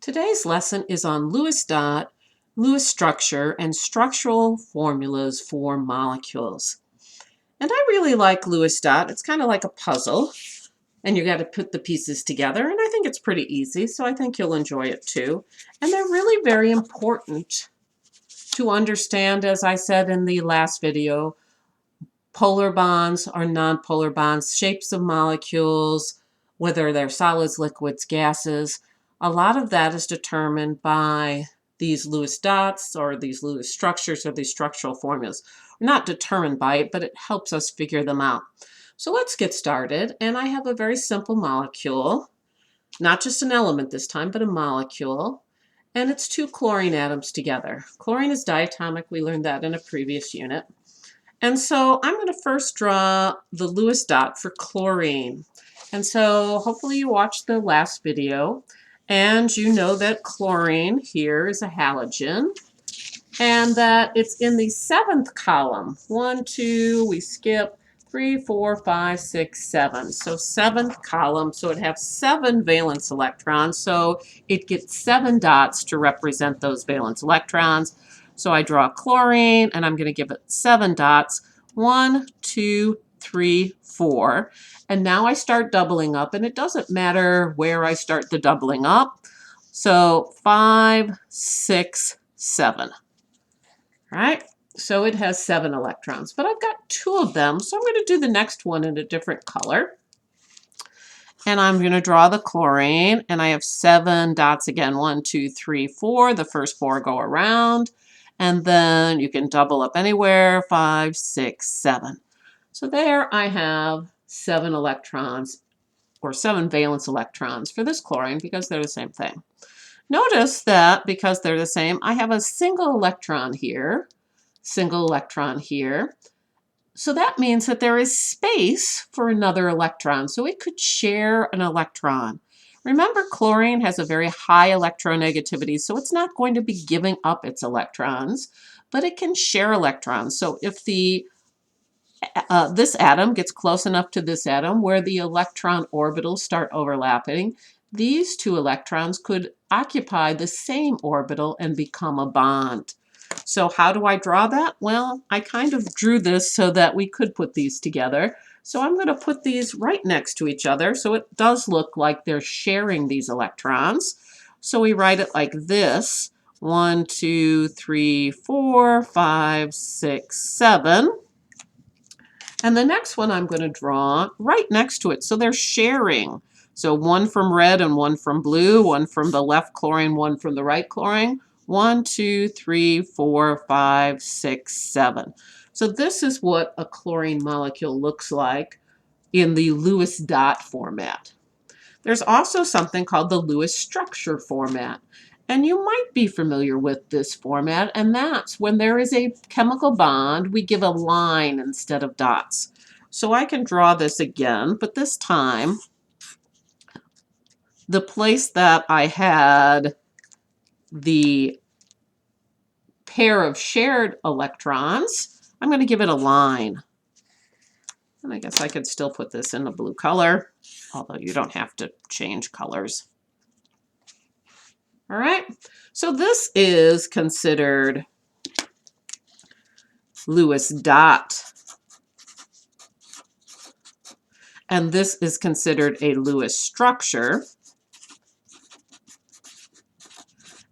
Today's lesson is on Lewis dot, Lewis structure, and structural formulas for molecules. And I really like Lewis dot. It's kind of like a puzzle, and you got to put the pieces together, and I think it's pretty easy, so I think you'll enjoy it too. And they're really very important to understand, as I said in the last video, polar bonds or nonpolar bonds, shapes of molecules, whether they're solids, liquids, gases. A lot of that is determined by these Lewis dots or these Lewis structures or these structural formulas. We're not determined by it, but it helps us figure them out. So let's get started. And I have a very simple molecule, not just an element this time, but a molecule. And it's two chlorine atoms together. Chlorine is diatomic. We learned that in a previous unit. And so I'm going to first draw the Lewis dot for chlorine. And so hopefully you watched the last video and you know that chlorine here is a halogen and that it's in the 7th column. 1, 2, we skip 3, 4, 5, 6, 7. So 7th column, so it has 7 valence electrons. So it gets 7 dots to represent those valence electrons. So I draw chlorine, and I'm going to give it 7 dots. 1, 2, 3, 4. And now I start doubling up, and it doesn't matter where I start the doubling up. So 5, 6, 7. All right, so it has 7 electrons, but I've got 2 of them, so I'm going to do the next one in a different color. And I'm going to draw the chlorine, and I have 7 dots again. 1, 2, 3, 4. The first 4 go around. And then you can double up anywhere, 5, 6, 7. So there I have 7 electrons, or 7 valence electrons for this chlorine because they're the same thing. Notice that because they're the same, I have a single electron here, single electron here. So that means that there is space for another electron. So it could share an electron. Remember, chlorine has a very high electronegativity, so it's not going to be giving up its electrons, but it can share electrons. So if this atom gets close enough to this atom where the electron orbitals start overlapping, these 2 electrons could occupy the same orbital and become a bond. So how do I draw that? Well, I kind of drew this so that we could put these together. So I'm going to put these right next to each other so it does look like they're sharing these electrons. So we write it like this: 1, 2, 3, 4, 5, 6, 7. And the next one I'm going to draw right next to it. So they're sharing. So 1 from red and 1 from blue, 1 from the left chlorine, 1 from the right chlorine. 1, 2, 3, 4, 5, 6, 7. So this is what a chlorine molecule looks like in the Lewis dot format. There's also something called the Lewis structure format. And you might be familiar with this format, and that's when there is a chemical bond, we give a line instead of dots. So I can draw this again, but this time, the place that I had the pair of shared electrons, I'm going to give it a line. And I guess I could still put this in a blue color, although you don't have to change colors. All right, so this is considered Lewis dot. And this is considered a Lewis structure.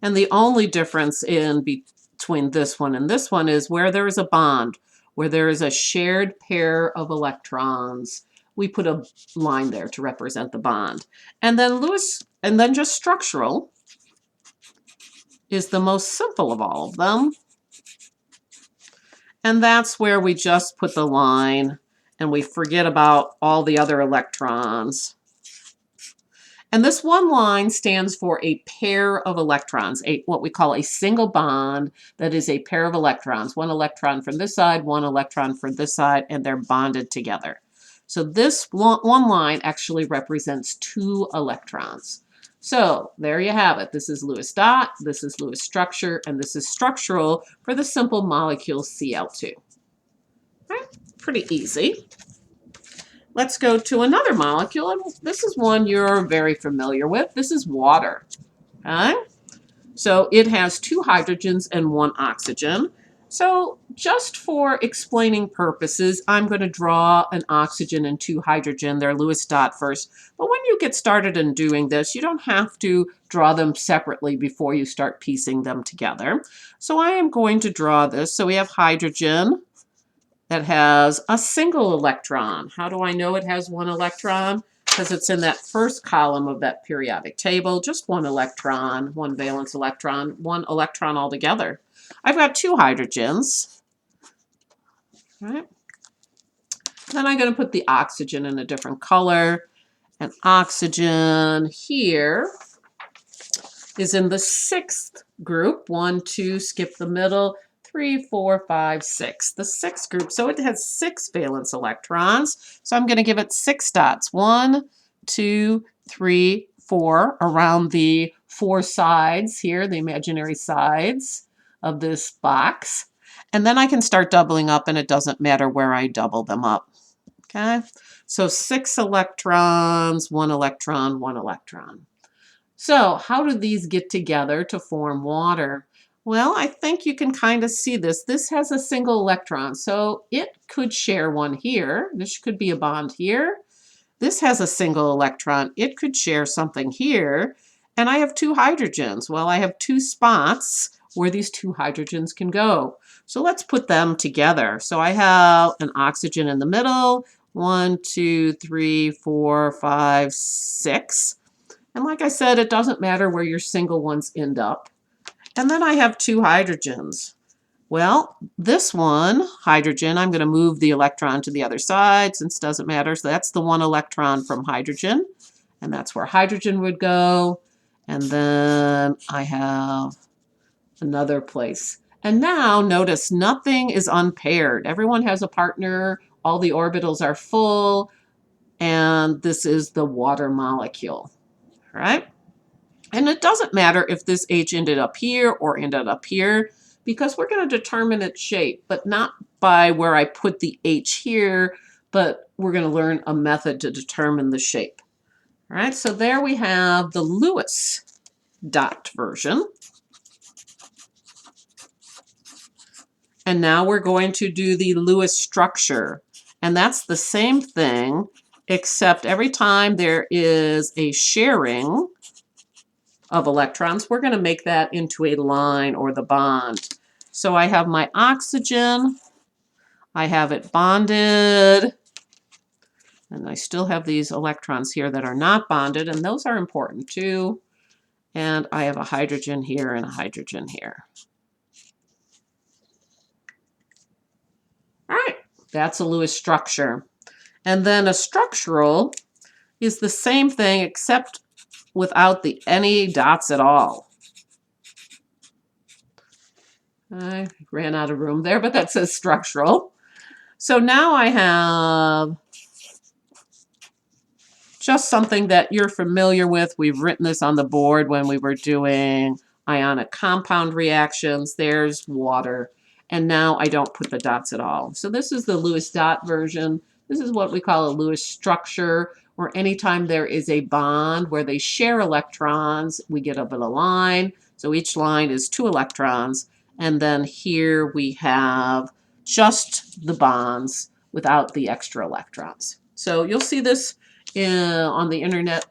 And the only difference between this one and this one is where there is a bond, where there is a shared pair of electrons. We put a line there to represent the bond. And then just structural is the most simple of all of them. And that's where we just put the line and we forget about all the other electrons. And this one line stands for a pair of electrons, what we call a single bond that is a pair of electrons. 1 electron from this side, 1 electron from this side, and they're bonded together. So this one line actually represents 2 electrons. So there you have it. This is Lewis dot, this is Lewis structure, and this is structural for the simple molecule Cl2. All right, pretty easy. Let's go to another molecule, and this is one you're very familiar with. This is water. Okay? So it has 2 hydrogens and 1 oxygen. So just for explaining purposes, I'm going to draw an oxygen and 2 hydrogen, their Lewis dot first. But when you get started in doing this, you don't have to draw them separately before you start piecing them together. So I am going to draw this. So we have hydrogen that has a single electron. How do I know it has 1 electron? Because it's in that first column of that periodic table, just 1 electron, 1 valence electron, 1 electron altogether. I've got 2 hydrogens. All right. Then I'm going to put the oxygen in a different color. And oxygen here is in the 6th group. 1, 2, skip the middle. 3, 4, 5, 6. The 6th group. So it has 6 valence electrons. So I'm going to give it 6 dots. 1, 2, 3, 4 around the 4 sides here, the imaginary sides of this box. And then I can start doubling up, and it doesn't matter where I double them up. Okay? So 6 electrons, 1 electron, 1 electron. So how do these get together to form water? Well, I think you can kind of see this. This has a single electron, so it could share one here. This could be a bond here. This has a single electron. It could share something here. And I have 2 hydrogens. Well, I have 2 spots where these 2 hydrogens can go. So let's put them together. So I have an oxygen in the middle. 1, 2, 3, 4, 5, 6. And like I said, it doesn't matter where your single ones end up. And then I have 2 hydrogens. Well, this one, hydrogen, I'm going to move the electron to the other side since it doesn't matter. So that's the 1 electron from hydrogen. And that's where hydrogen would go. And then I have another place. And now notice nothing is unpaired. Everyone has a partner. All the orbitals are full. And this is the water molecule. Right? And it doesn't matter if this H ended up here or ended up here, because we're going to determine its shape, but not by where I put the H here, but we're going to learn a method to determine the shape. All right, so there we have the Lewis dot version. And now we're going to do the Lewis structure. And that's the same thing, except every time there is a sharing of electrons, we're going to make that into a line or the bond. So I have my oxygen, I have it bonded, and I still have these electrons here that are not bonded, and those are important too. And I have a hydrogen here and a hydrogen here. All right, that's a Lewis structure. And then a structural is the same thing except without any dots at all. I ran out of room there, but that says structural. So now I have just something that you're familiar with. We've written this on the board when we were doing ionic compound reactions. There's water. And now I don't put the dots at all. So this is the Lewis dot version. This is what we call a Lewis structure, where anytime there is a bond where they share electrons, we get a bit of line. So each line is 2 electrons. And then here we have just the bonds without the extra electrons. So you'll see this on the internet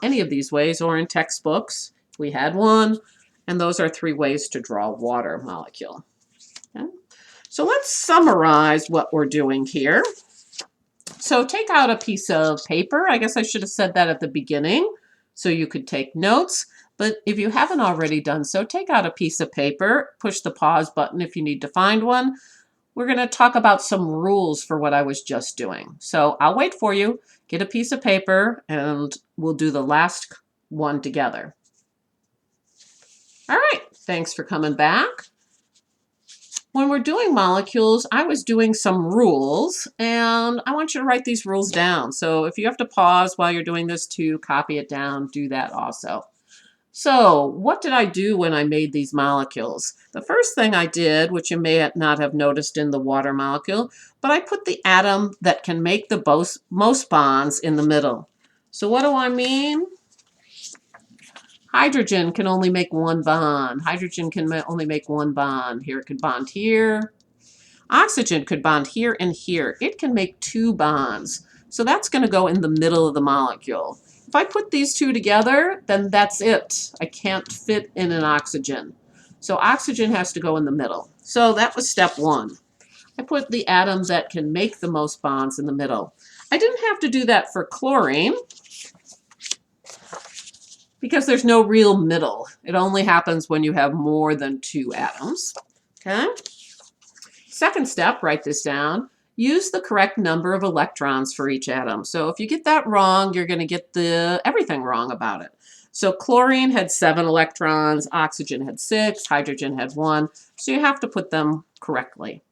any of these ways, or in textbooks. We had one, and those are 3 ways to draw a water molecule. Okay. So let's summarize what we're doing here. So take out a piece of paper. I guess I should have said that at the beginning so you could take notes. But if you haven't already done so, take out a piece of paper, push the pause button if you need to find one. We're going to talk about some rules for what I was just doing. So I'll wait for you. Get a piece of paper, and we'll do the last one together. All right, thanks for coming back. When we're doing molecules, I was doing some rules, and I want you to write these rules down. So if you have to pause while you're doing this to copy it down, do that also. So what did I do when I made these molecules? The first thing I did, which you may not have noticed in the water molecule, but I put the atom that can make the most bonds in the middle. So what do I mean? Hydrogen can only make one bond. Hydrogen can only make one bond. Here it could bond here. Oxygen could bond here and here. It can make two bonds. So that's going to go in the middle of the molecule. If I put these two together, then that's it. I can't fit in an oxygen. So oxygen has to go in the middle. So that was step one. I put the atoms that can make the most bonds in the middle. I didn't have to do that for chlorine because there's no real middle. It only happens when you have more than two atoms. Okay? Second step, write this down. Use the correct number of electrons for each atom. So if you get that wrong, you're going to get everything wrong about it. So chlorine had 7 electrons, oxygen had 6, hydrogen had 1. So you have to put them correctly.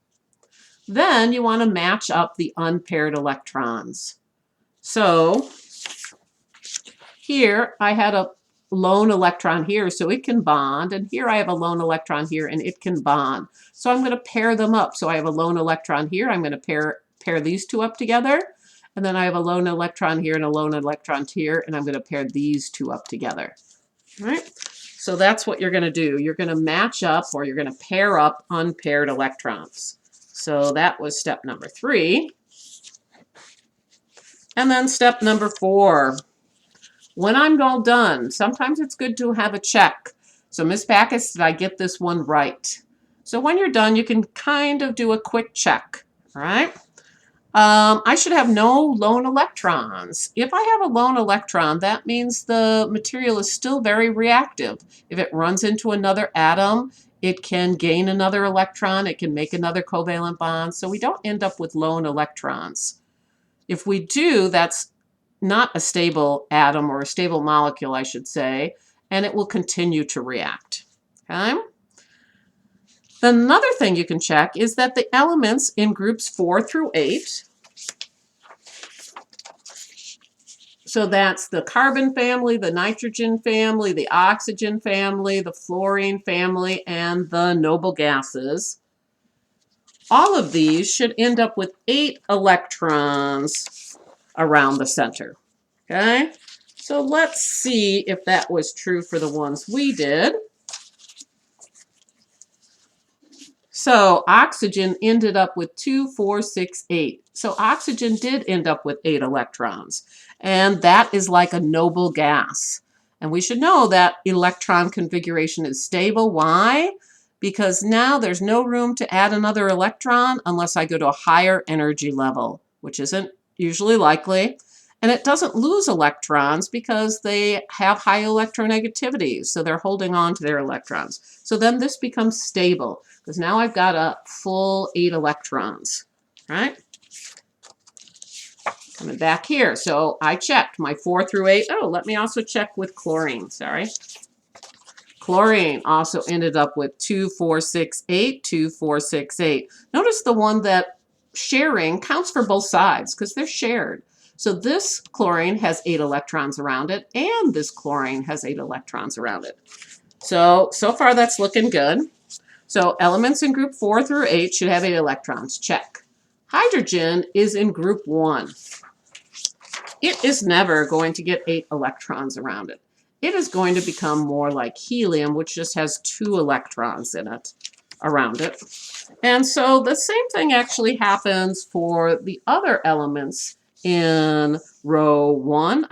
Then you want to match up the unpaired electrons. So here I had a lone electron here, so it can bond, and here I have a lone electron here, and it can bond. So I'm going to pair them up. So I have a lone electron here. I'm going to pair these two up together, and then I have a lone electron here and a lone electron here, and I'm going to pair these two up together. All right? So that's what you're going to do. You're going to match up, or you're going to pair up unpaired electrons. So that was step number 3. And then step number 4. When I'm all done, sometimes it's good to have a check. So Miss Backus, did I get this one right? So when you're done, you can kind of do a quick check, all right? I should have no lone electrons. If I have a lone electron, that means the material is still very reactive. If it runs into another atom, it can gain another electron, it can make another covalent bond, so we don't end up with lone electrons. If we do, that's not a stable atom, or a stable molecule, I should say, and it will continue to react. Okay? Then another thing you can check is that the elements in groups 4 through 8, so that's the carbon family, the nitrogen family, the oxygen family, the fluorine family, and the noble gases, all of these should end up with 8 electrons around the center. Okay, so let's see if that was true for the ones we did. So oxygen ended up with 2, 4, 6, 8. So oxygen did end up with 8 electrons, and that is like a noble gas. And we should know that electron configuration is stable. Why? Because now there's no room to add another electron unless I go to a higher energy level, which isn't usually likely. And it doesn't lose electrons because they have high electronegativity, so they're holding on to their electrons. So then this becomes stable, because now I've got a full 8 electrons, right? Coming back here, so I checked my 4 through 8. Oh, let me also check with chlorine, sorry. Chlorine also ended up with 2, 4, 6, 8, 2, 4, 6, 8. Notice the one that sharing counts for both sides, because they're shared. So this chlorine has 8 electrons around it, and this chlorine has 8 electrons around it. So far that's looking good. So elements in group 4 through 8 should have 8 electrons. Check. Hydrogen is in group 1. It is never going to get 8 electrons around it. It is going to become more like helium, which just has 2 electrons in it around it. And so the same thing actually happens for the other elements in row 1,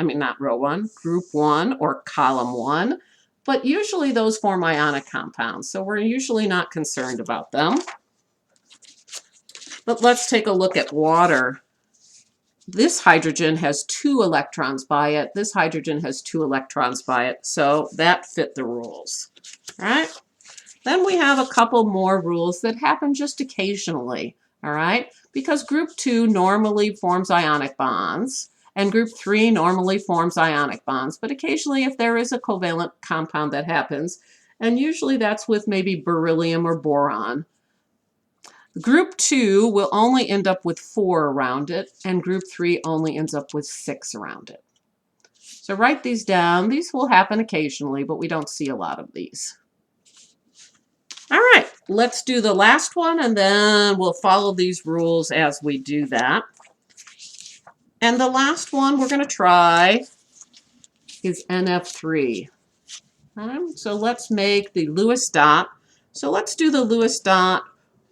group 1 or column 1, but usually those form ionic compounds, so we're usually not concerned about them. But let's take a look at water. This hydrogen has 2 electrons by it, this hydrogen has 2 electrons by it, so that fit the rules, all right? Then we have a couple more rules that happen just occasionally, all right? Because group 2 normally forms ionic bonds, and group 3 normally forms ionic bonds, but occasionally if there is a covalent compound that happens, and usually that's with maybe beryllium or boron, group 2 will only end up with 4 around it, and group 3 only ends up with 6 around it. So write these down. These will happen occasionally, but we don't see a lot of these. All right, let's do the last one, and then we'll follow these rules as we do that. And the last one we're going to try is NF3. So let's make the Lewis dot. So let's do the Lewis dot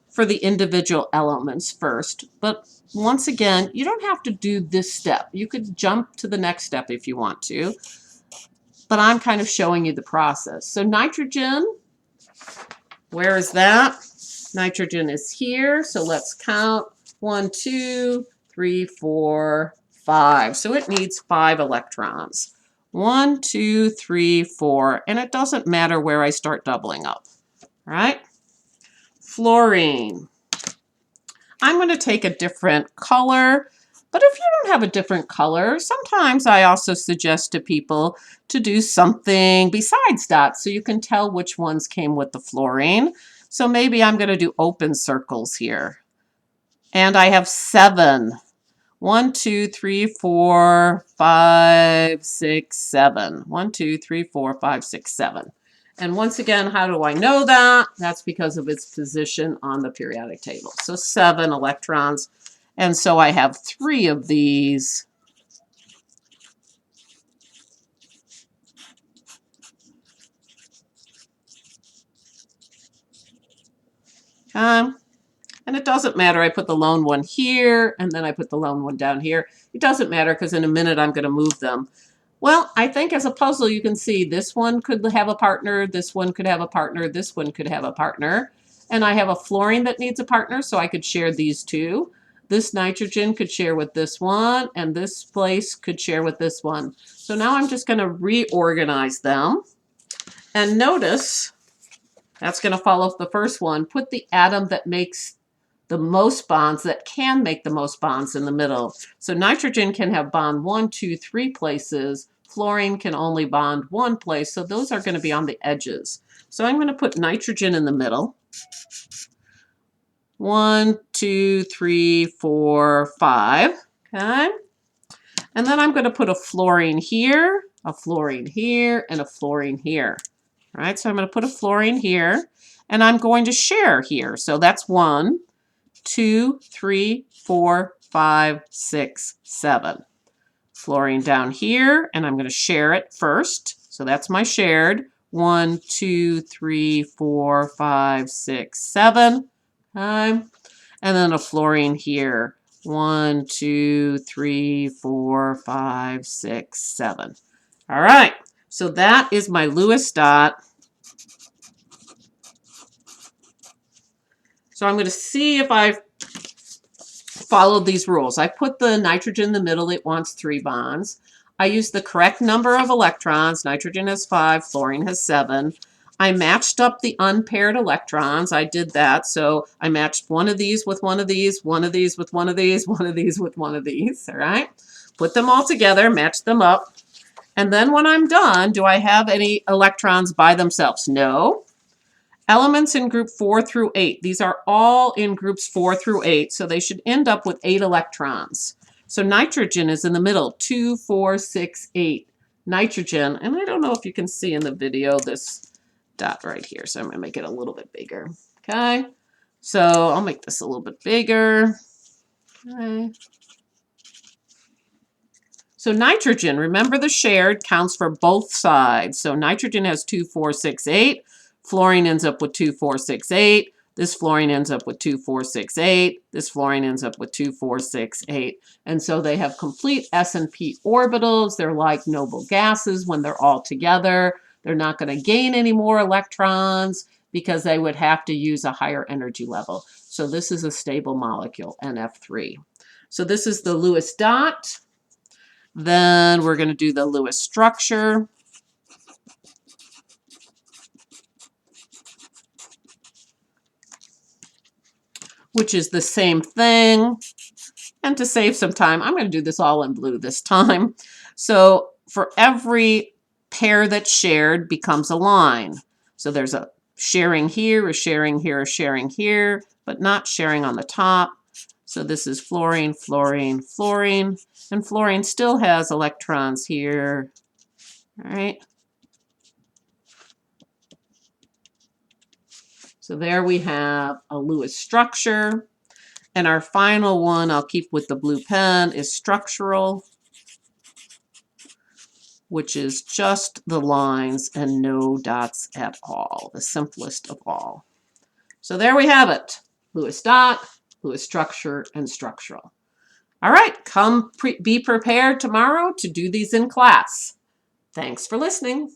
for the individual elements first. But once again, you don't have to do this step. You could jump to the next step if you want to. But I'm kind of showing you the process. So nitrogen, where is that? Nitrogen is here. So let's count 1, 2, 3, 4, 5. So it needs 5 electrons. 1, 2, 3, 4. And it doesn't matter where I start doubling up. All right? Fluorine. I'm going to take a different color. But if you don't have a different color, sometimes I also suggest to people to do something besides dots so you can tell which ones came with the fluorine. So maybe I'm going to do open circles here. And I have 7. 1, 2, 3, 4, 5, 6, 7. 1, 2, 3, 4, 5, 6, 7. And once again, how do I know that? That's because of its position on the periodic table. So 7 electrons. And so I have 3 of these. And it doesn't matter. I put the lone one here, and then I put the lone one down here. It doesn't matter because in a minute I'm going to move them. Well, I think as a puzzle you can see this one could have a partner, this one could have a partner, this one could have a partner. And I have a fluorine that needs a partner, so I could share these two. This nitrogen could share with this one, and this place could share with this one. So now I'm just going to reorganize them. And notice, that's going to follow the first one. Put the atom that makes the most bonds, that can make the most bonds, in the middle. So nitrogen can have bond 1, 2, 3 places. Fluorine can only bond 1 place. So those are going to be on the edges. So I'm going to put nitrogen in the middle. 1, 2, 3, 4, 5. Okay. And then I'm going to put a fluorine here, and a fluorine here. All right. So I'm going to put a fluorine here, and I'm going to share here. So that's 1, 2, 3, 4, 5, 6, 7. Fluorine down here, and I'm going to share it first. So that's my shared. 1, 2, 3, 4, 5, 6, 7. Okay. And then a fluorine here. 1, 2, 3, 4, 5, 6, 7. All right. So that is my Lewis dot. So I'm going to see if I've followed these rules. I put the nitrogen in the middle. It wants 3 bonds. I used the correct number of electrons. Nitrogen has 5, fluorine has 7. I matched up the unpaired electrons. I did that. So I matched one of these with one of these, one of these with one of these, one of these with one of these. All right. Put them all together, match them up. And then when I'm done, do I have any electrons by themselves? No. Elements in group 4 through 8. These are all in groups 4 through 8, so they should end up with 8 electrons. So nitrogen is in the middle, 2, 4, 6, 8. Nitrogen, and I don't know if you can see in the video this dot right here, so I'm going to make it a little bit bigger. Okay, so I'll make this a little bit bigger. Okay. So nitrogen, remember the shared counts for both sides. So nitrogen has 2, 4, 6, 8. Fluorine ends up with 2, 4, 6, 8. This fluorine ends up with 2, 4, 6, 8. This fluorine ends up with 2, 4, 6, 8. And so they have complete S and P orbitals. They're like noble gases when they're all together. They're not going to gain any more electrons because they would have to use a higher energy level. So this is a stable molecule, NF3. So this is the Lewis dot. Then we're going to do the Lewis structure. Which is the same thing. And to save some time, I'm going to do this all in blue this time. So for every pair that's shared becomes a line. So there's a sharing here, a sharing here, a sharing here, but not sharing on the top. So this is fluorine, fluorine, fluorine. And fluorine still has electrons here. All right. So there we have a Lewis structure. And our final one, I'll keep with the blue pen, is structural. which is just the lines and no dots at all, the simplest of all. So there we have it. Lewis dot, Lewis structure, and structural. All right, be prepared tomorrow to do these in class. Thanks for listening.